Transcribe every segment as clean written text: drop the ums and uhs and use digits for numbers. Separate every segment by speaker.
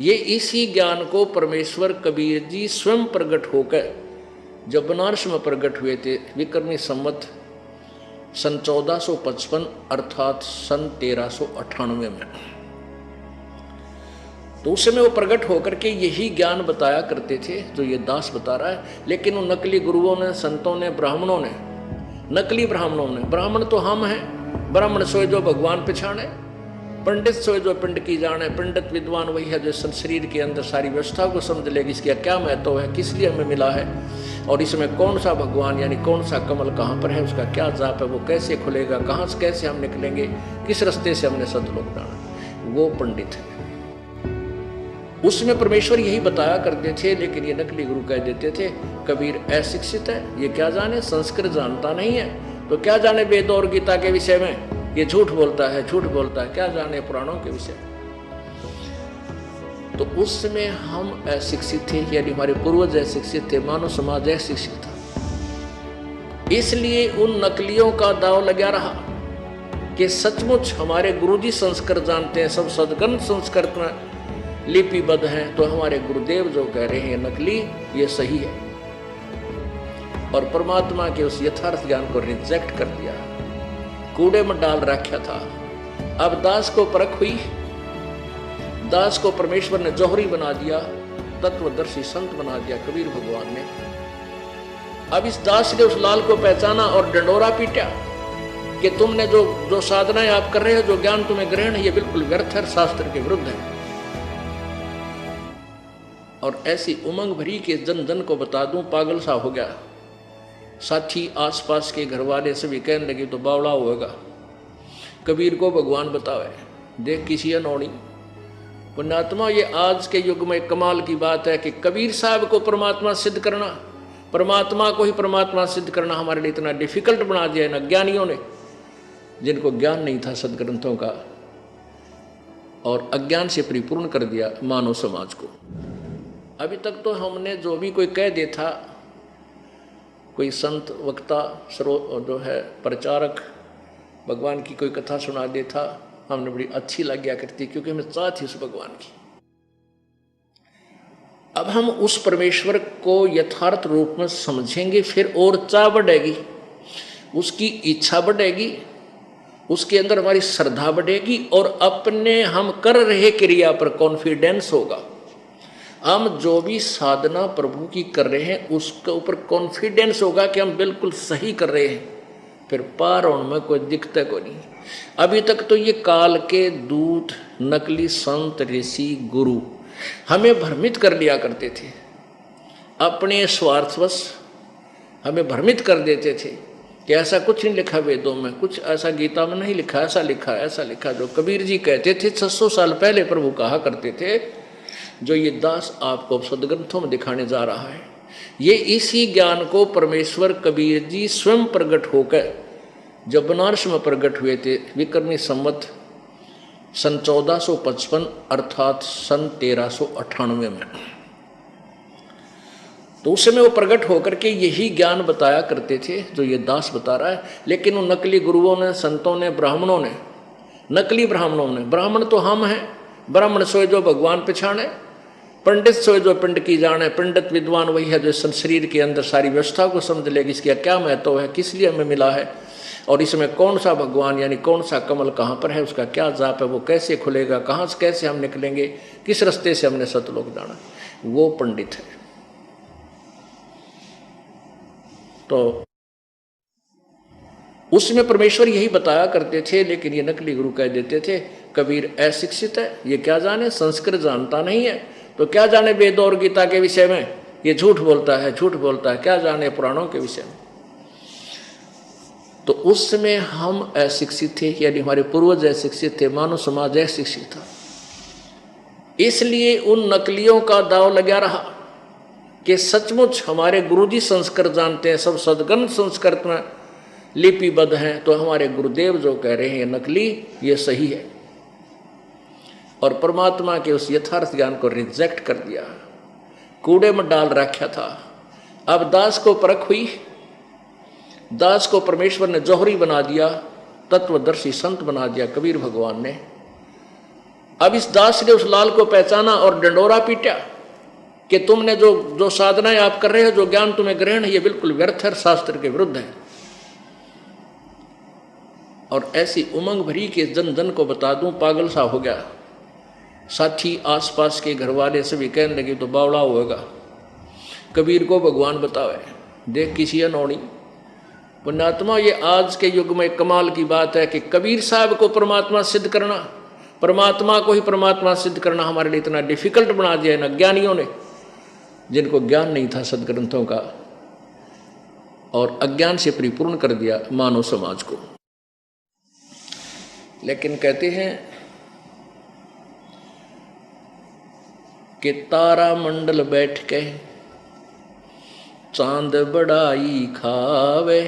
Speaker 1: ये इसी ज्ञान को परमेश्वर कबीर जी स्वयं प्रकट होकर जब बनारस में प्रकट हुए थे विक्रमी संवत सन 1455 अर्थात सन 1398 में, तो उस समय वो प्रकट होकर के यही ज्ञान बताया करते थे जो ये दास बता रहा है। लेकिन उन नकली गुरुओं ने, संतों ने, ब्राह्मणों ने, नकली ब्राह्मणों ने, ब्राह्मण तो हम हैं, ब्राह्मण सोए जो भगवान पहचाने, पंडित सोए जो पिंड की जाने, पंडित विद्वान वही है जो शरीर के अंदर सारी व्यवस्था को समझ लेगी, इसका क्या महत्व है, किस लिए हमें मिला है, और इसमें कौन सा भगवान यानी कौन सा कमल कहाँ पर है, उसका क्या जाप है, वो कैसे खुलेगा, कहाँ से कैसे हम निकलेंगे, किस रास्ते से हमने सतलोक जाना, वो पंडित है। उसमें परमेश्वर यही बताया करते थे। लेकिन ये नकली गुरु कह देते थे कबीर अशिक्षित है, ये क्या जाने, संस्कृत जानता नहीं है, तो क्या जाने वेद और गीता के विषय में, ये झूठ बोलता है, झूठ बोलता है, क्या जाने पुराणों के विषय। तो उस समय हम अशिक्षित थे, यानी हमारे पूर्वज अशिक्षित थे, मानव समाज अशिक्षित था। इसलिए उन नकलियों का दाव लगा रहा कि सचमुच हमारे गुरुजी संस्कृत जानते हैं, सब सदग्रंथ संस्कृत में लिपिबद्ध हैं, तो हमारे गुरुदेव जो कह रहे हैं नकली, ये सही है। और परमात्मा के उस यथार्थ ज्ञान को रिजेक्ट कर दिया, कूड़े में डाल रखा था। अब दास को परख हुई, दास को परमेश्वर ने जौहरी बना दिया, तत्वदर्शी संत बना दिया कबीर भगवान ने। अब इस दास ने उस लाल को पहचाना और डंडोरा पीटा कि तुमने जो साधनाएं आप कर रहे हो, जो ज्ञान तुम्हें ग्रहण है, ये बिल्कुल व्यर्थ है, शास्त्र के विरुद्ध है। और ऐसी उमंग भरी के जन जन को बता दूं, पागल सा हो गया। साथी आसपास के घर वाले सभी कहने लगे तो बावड़ा होगा, कबीर को भगवान बतावे, देख किसी अनौनी पुण्यात्मा। ये आज के युग में कमाल की बात है कि कबीर साहब को परमात्मा सिद्ध करना, परमात्मा को ही परमात्मा सिद्ध करना हमारे लिए इतना डिफिकल्ट बना दिया इन अज्ञानियों ने, जिनको ज्ञान नहीं था सदग्रंथों का, और अज्ञान से परिपूर्ण कर दिया मानव समाज को। अभी तक तो हमने जो भी कोई कह दे था, कोई संत वक्ता जो है प्रचारक भगवान की कोई कथा सुना दे था, हमने बड़ी अच्छी लग गया करती, क्योंकि हमें चाह थी उस भगवान की। अब हम उस परमेश्वर को यथार्थ रूप में समझेंगे, फिर और चाह बढ़ेगी, उसकी इच्छा बढ़ेगी, उसके अंदर हमारी श्रद्धा बढ़ेगी, और अपने हम कर रहे क्रिया पर कॉन्फिडेंस होगा। हम जो भी साधना प्रभु की कर रहे हैं उसके ऊपर कॉन्फिडेंस होगा कि हम बिल्कुल सही कर रहे हैं, फिर पार होने में कोई दिक्कत को नहीं। अभी तक तो ये काल के दूत, नकली संत, ऋषि, गुरु हमें भ्रमित कर लिया करते थे, अपने स्वार्थवश हमें भ्रमित कर देते थे कि ऐसा कुछ नहीं लिखा वेदों में, कुछ ऐसा गीता में नहीं लिखा, ऐसा लिखा, ऐसा लिखा। जो कबीर जी कहते थे 600 साल पहले प्रभु कहा करते थे, जो ये दास आपको सदग्रंथों में दिखाने जा रहा है, ये इसी ज्ञान को परमेश्वर कबीर जी स्वयं प्रकट होकर जब बनारस में प्रकट हुए थे विक्रमी संवत सन 1455 अर्थात सन 1398 में, तो उस समय वो प्रकट होकर के यही ज्ञान बताया करते थे जो ये दास बता रहा है। लेकिन उन नकली गुरुओं ने, संतों ने, ब्राह्मणों ने, नकली ब्राह्मणों ने, ब्राह्मण तो हम हैं, ब्राह्मण सोए जो भगवान पहचाने, पंडित सोए जो पिंड की जाने, पंडित विद्वान वही है जो शरीर के अंदर सारी व्यवस्था को समझ लेगी, इसका क्या महत्व है, किस लिए हमें मिला है, और इसमें कौन सा भगवान यानी कौन सा कमल कहाँ पर है, उसका क्या जाप है, वो कैसे खुलेगा, कहाँ से कैसे हम निकलेंगे, किस रास्ते से हमने सतलोक जाना, वो पंडित है। तो उसमें परमेश्वर यही बताया करते थे। लेकिन ये नकली गुरु कह देते थे कबीर अशिक्षित है, ये क्या जाने, संस्कृत जानता नहीं है, तो क्या जाने वेद और गीता के विषय में, ये झूठ बोलता है, झूठ बोलता है, क्या जाने पुराणों के विषय में। तो उस समय हम अशिक्षित थे, यानी हमारे पूर्वज अशिक्षित थे, मानव समाज अशिक्षित था। इसलिए उन नकलियों का दाव लगा रहा कि सचमुच हमारे गुरुजी संस्कृत जानते हैं, सब सदग्रंथ संस्कृत में लिपिबद्ध हैं, तो हमारे गुरुदेव जो कह रहे हैं नकली, ये सही है। और परमात्मा के उस यथार्थ ज्ञान को रिजेक्ट कर दिया, कूड़े में डाल रखा था। अब दास को परख हुई, दास को परमेश्वर ने जौहरी बना दिया, तत्वदर्शी संत बना दिया कबीर भगवान ने। अब इस दास ने उस लाल को पहचाना और डंडोरा पीटा कि तुमने जो साधनाएं आप कर रहे हो, जो ज्ञान तुम्हें ग्रहण है, ये बिल्कुल व्यर्थ है, शास्त्र के विरुद्ध है। और ऐसी उमंग भरी कि जन जन को बता दूं, पागल सा हो गया। साथी आसपास के घर वाले सभी कहने लगे तो बावड़ा होगा, कबीर को भगवान बतावे, देख किसी अनोनी। पुण्यात्मा, ये आज के युग में कमाल की बात है कि कबीर साहब को परमात्मा सिद्ध करना, परमात्मा को ही परमात्मा सिद्ध करना हमारे लिए इतना डिफिकल्ट बना दिया है अज्ञानियों ने, जिनको ज्ञान नहीं था सदग्रंथों का, और अज्ञान से परिपूर्ण कर दिया मानव समाज को। लेकिन कहते हैं कि तारा मंडल बैठ के चांद बड़ाई खावे,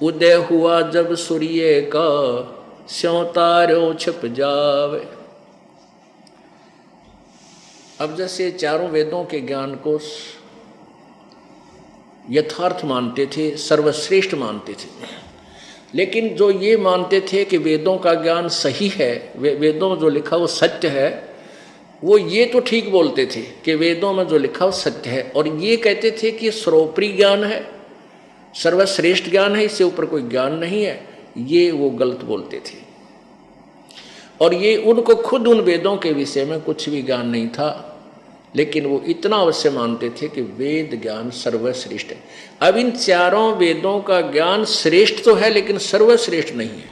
Speaker 1: उदय हुआ जब सूर्य का स्यों तारों छिप जावे। अब जैसे चारों वेदों के ज्ञान को यथार्थ मानते थे, सर्वश्रेष्ठ मानते थे, लेकिन जो ये मानते थे कि वेदों का ज्ञान सही है, वेदों में जो लिखा वो सत्य है, वो ये तो ठीक बोलते थे कि वेदों में जो लिखा वो सत्य है, और ये कहते थे कि सर्वोपरि ज्ञान है, सर्वश्रेष्ठ ज्ञान है, इससे ऊपर कोई ज्ञान नहीं है। ये वो गलत बोलते थे, और ये उनको खुद उन वेदों के विषय में कुछ भी ज्ञान नहीं था, लेकिन वो इतना अवश्य मानते थे कि वेद ज्ञान सर्वश्रेष्ठ है। अब इन चारों वेदों का ज्ञान श्रेष्ठ तो है, लेकिन सर्वश्रेष्ठ नहीं है।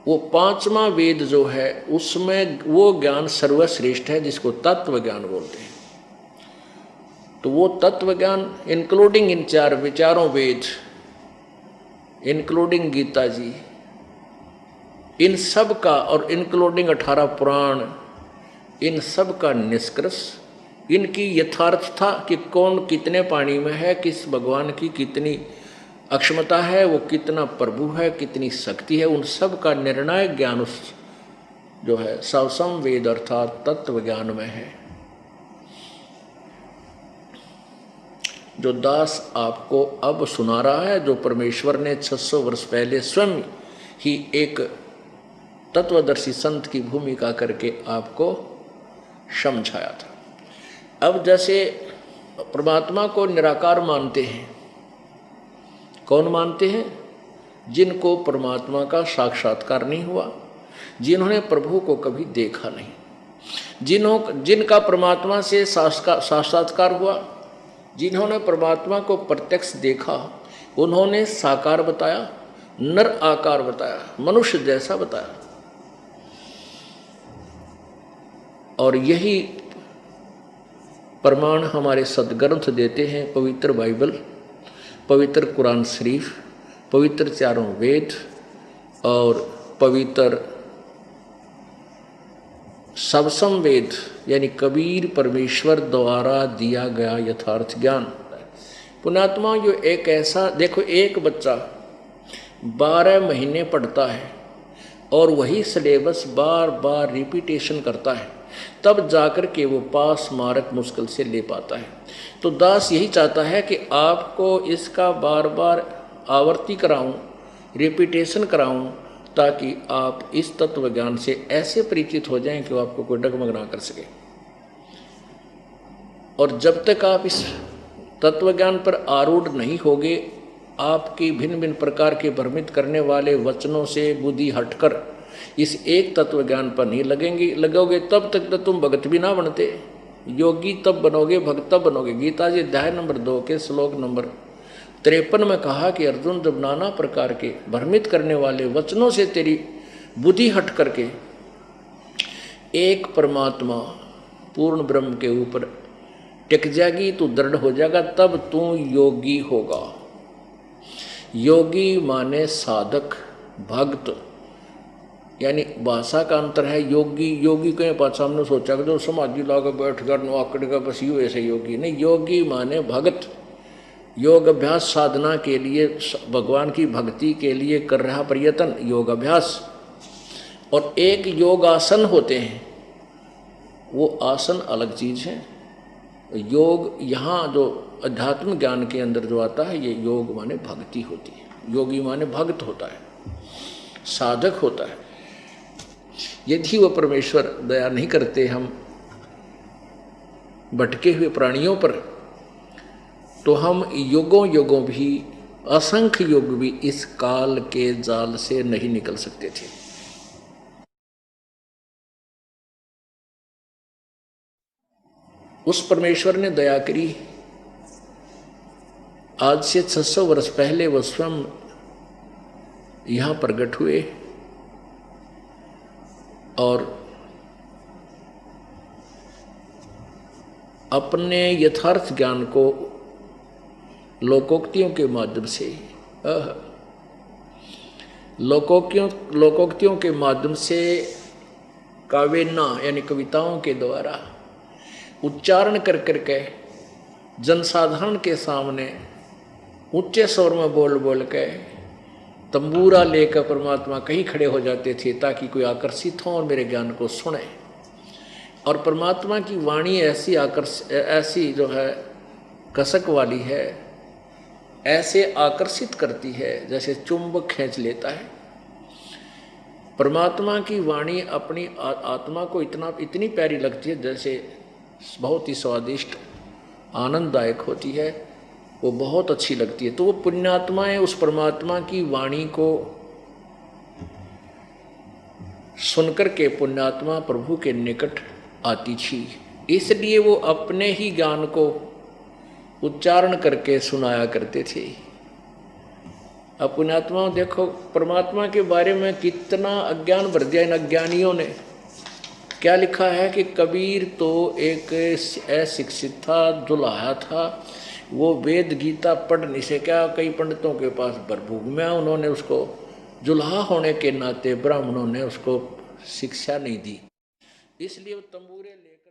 Speaker 1: वो पांचवा वेद जो है उसमें वो ज्ञान सर्वश्रेष्ठ है, जिसको तत्व ज्ञान बोलते हैं। तो वो तत्व ज्ञान इंक्लूडिंग इन चारों वेद, इंक्लूडिंग गीता जी, इन सब का, और इंक्लूडिंग 18 पुराण, इन सब का निष्कर्ष, इनकी यथार्थता कि कौन कितने पानी में है, किस भगवान की कितनी अक्षमता है, वो कितना प्रभु है, कितनी शक्ति है, उन सब का निर्णायक ज्ञान उस जो है सवसम वेद अर्थात तत्व ज्ञान में है। जो दास आपको अब सुना रहा है, जो परमेश्वर ने 600 वर्ष पहले स्वयं ही एक तत्वदर्शी संत की भूमिका करके आपको समझाया था। अब जैसे परमात्मा को निराकार मानते हैं, कौन मानते हैं? जिनको परमात्मा का साक्षात्कार नहीं हुआ, जिन्होंने प्रभु को कभी देखा नहीं, जिनका परमात्मा से साक्षात्कार हुआ, जिन्होंने परमात्मा को प्रत्यक्ष देखा, उन्होंने साकार बताया, नर आकार बताया, मनुष्य जैसा बताया। और यही प्रमाण हमारे सदग्रंथ देते हैं, पवित्र बाइबल, पवित्र कुरान शरीफ, पवित्र चारों वेद और पवित्र सवसम वेद, यानी कबीर परमेश्वर द्वारा दिया गया यथार्थ ज्ञान। पुण्यात्मा, जो एक ऐसा, देखो एक बच्चा 12 महीने पढ़ता है और वही सिलेबस बार बार रिपीटेशन करता है, तब जाकर के वो पास मार्क मुश्किल से ले पाता है। तो दास यही चाहता है कि आपको इसका बार बार आवर्ती कराऊं, रिपीटेशन कराऊं, ताकि आप इस तत्व ज्ञान से ऐसे परिचित हो जाएं कि वो आपको कोई डगमग ना कर सके। और जब तक आप इस तत्व ज्ञान पर आरूढ़ नहीं होगे, आपकी भिन्न भिन्न प्रकार के भ्रमित करने वाले वचनों से बुद्धि हटकर इस एक तत्व ज्ञान पर नहीं लगोगे, तब तक तो तुम भगत भी ना बनते। योगी तब बनोगे, भक्त तब बनोगे। गीता जी अध्याय नंबर 2 के श्लोक नंबर 53 में कहा कि अर्जुन, जब नाना प्रकार के भ्रमित करने वाले वचनों से तेरी बुद्धि हट करके एक परमात्मा पूर्ण ब्रह्म के ऊपर टिक जाएगी, तू दृढ़ हो जाएगा, तब तू योगी होगा। योगी माने साधक, भक्त, यानी भाषा का अंतर है। योगी के पास हमने सोचा कि जो समाधि लाकर बैठ कर आकड़ का बस यूँ ऐसे योगी नहीं। योगी माने भगत, योग अभ्यास साधना के लिए, भगवान की भक्ति के लिए कर रहा प्रयत्न, योग अभ्यास। और एक योग आसन होते हैं, वो आसन अलग चीज़ है। योग यहाँ जो अध्यात्म ज्ञान के अंदर जो आता है, ये योग माने भक्ति होती है। योगी माने भक्त होता है, साधक होता है। यदि वो परमेश्वर दया नहीं करते हम भटके हुए प्राणियों पर, तो हम युगों युगों भी, असंख्य युग भी इस काल के जाल से नहीं निकल सकते थे। उस परमेश्वर ने दया करी। आज से 600 वर्ष पहले वो स्वयं यहां प्रकट हुए और अपने यथार्थ ज्ञान को लोकोक्तियों के माध्यम से, लोकोक्तियों के माध्यम से, काव्यना यानी कविताओं के द्वारा उच्चारण कर करके जनसाधारण के सामने ऊंचे स्वर में बोल बोल के तंबूरा लेकर परमात्मा कहीं खड़े हो जाते थे ताकि कोई आकर्षित हो और मेरे ज्ञान को सुने। और परमात्मा की वाणी ऐसी जो है कसक वाली है, ऐसे आकर्षित करती है जैसे चुंबक खींच लेता है। परमात्मा की वाणी अपनी आत्मा को इतनी प्यारी लगती है जैसे बहुत ही स्वादिष्ट आनंददायक होती है, वो बहुत अच्छी लगती है। तो वो पुण्यात्माएं उस परमात्मा की वाणी को सुनकर के पुण्यात्मा प्रभु के निकट आती थी, इसलिए वो अपने ही ज्ञान को उच्चारण करके सुनाया करते थे। अब पुण्यात्मा देखो परमात्मा के बारे में कितना अज्ञान भर दिया इन अज्ञानियों ने। क्या लिखा है कि कबीर तो एक अशिक्षित था, दुल्हा था, वो वेद गीता पढ़ नहीं सका, कई पंडितों के पास भरभूग में उन्होंने उसको दुल्हा होने के नाते ब्राह्मणों ने उसको शिक्षा नहीं दी, इसलिए वो तंबूरे लेकर